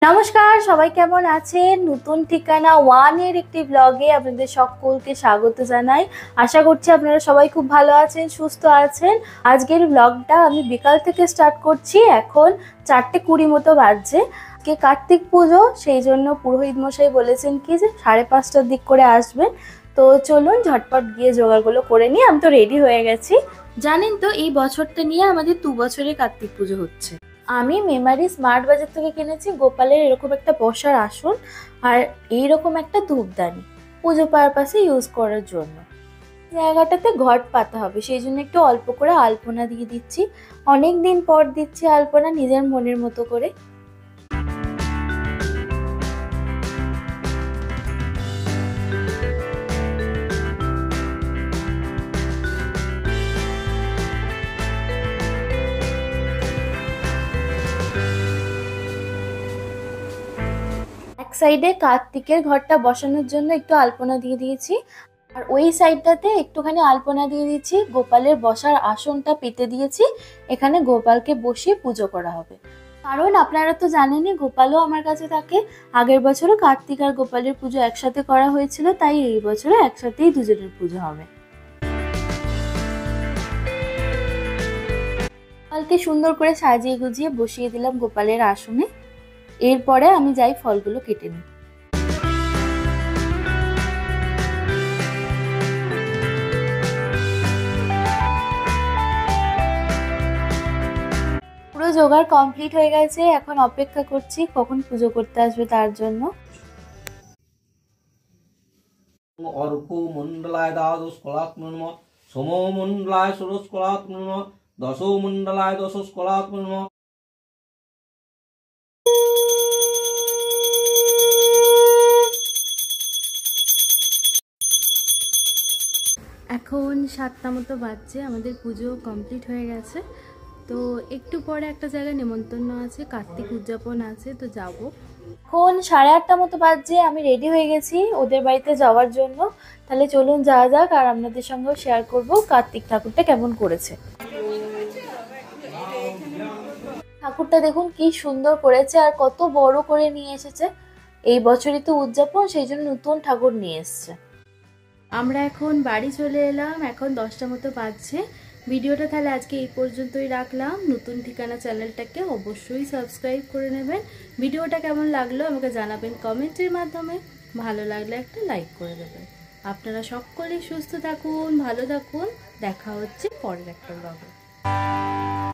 নমস্কার, সবাই কেমন আছেন? নতুন ঠিকানা ওয়ান এর একটি ব্লগে আপনাদের সকলকে স্বাগত জানাই। আশা করছি আপনারা সবাই খুব ভালো আছেন, সুস্থ আছেন। আজকের ব্লগটা আমি বিকাল থেকে স্টার্ট করছি। এখন 4:20 মতো বাজছে। আজকে কার্তিক পুজো, সেই জন্য পুরোহিত মশাই বলেছেন কি যে 5:30টার দিক করে আসবেন। তো চলুন ঝটপট গিয়ে জোগাড়গুলো করে নিয়ে আমি তো রেডি হয়ে গেছি। জানেন তো এই বছরটা নিয়ে আমাদের 2 বছরে কার্তিক পুজো হচ্ছে। আমি মেমারি স্মার্ট বাজার থেকে কিনেছি গোপালের এরকম একটা বসার আসন আর এইরকম একটা ধূপদানি পুজো পারপাসে ইউজ করার জন্য। জায়গাটাতে ঘট পাতা হবে, সেই জন্য একটু অল্প করে আলপনা দিয়ে দিচ্ছি। অনেক দিন পর দিচ্ছি আলপনা, নিজের মনের মতো করে। এক সাইডে কার্তিকের ঘরটা বসানোর জন্য একটু আলপনা দিয়ে দিয়েছি, আর ওই সাইডটাতে একটুখানি আলপনা দিয়ে দিচ্ছি। গোপালের বসার আসনটা পেতে দিয়েছি, এখানে গোপালকে বসিয়ে পুজো করা হবে। কারণ আপনারা তো জানেনই গোপালও আমার কাছে থাকে। আগের বছরও কার্তিক আর গোপালের পুজো একসাথে করা হয়েছিল, তাই এই বছরও একসাথেই দুজনের পুজো হবে। গোপালকে সুন্দর করে সাজিয়ে গুজিয়ে বসিয়ে দিলাম গোপালের আসনে। এরপরে আমি যাই ফলগুলো কেটে নিই। পুরো জোগাড় কমপ্লিট হয়ে গেছে, এখন অপেক্ষা করছি কখন পুজো করতে আসবে তার জন্য। अर्को मंडलाय द्वादश कलात्मन सोमो मंडलाय षोडश कलात्मन दशो मंडलाय दशश कलात्मन। এখন 7টা মতো বাজছে, আমাদের পুজো কমপ্লিট হয়ে গেছে। তো একটু পরে একটা জায়গায় নেমন্তন্ন আছে, কার্তিক উদযাপন আছে, তো যাব। এখন 8:30টা মতো বাজছে, আমি রেডি হয়ে গেছি ওদের বাড়িতে যাওয়ার জন্য। তাহলে চলুন যাওয়া যাক, আর আপনাদের সঙ্গেও শেয়ার করব কার্তিক ঠাকুরটা কেমন করেছে। ঠাকুরটা দেখুন কি সুন্দর করেছে, আর কত বড় করে নিয়ে এসেছে। এই বছরই তো উদযাপন, সেই জন্য নতুন ঠাকুর নিয়ে এসছে। আমরা এখন বাড়ি চলে এলাম, এখন 10টা মতো বাজছে। ভিডিওটা তাহলে আজকে এই পর্যন্তই রাখলাম। নতুন ঠিকানা চ্যানেলটাকে অবশ্যই সাবস্ক্রাইব করে নেবেন। ভিডিওটা কেমন লাগলো আমাকে জানাবেন কমেন্টের মাধ্যমে। ভালো লাগলে একটা লাইক করে দেবেন। আপনারা সকলেই সুস্থ থাকুন, ভালো থাকুন। দেখা হচ্ছে পরের একটা ব্লগে।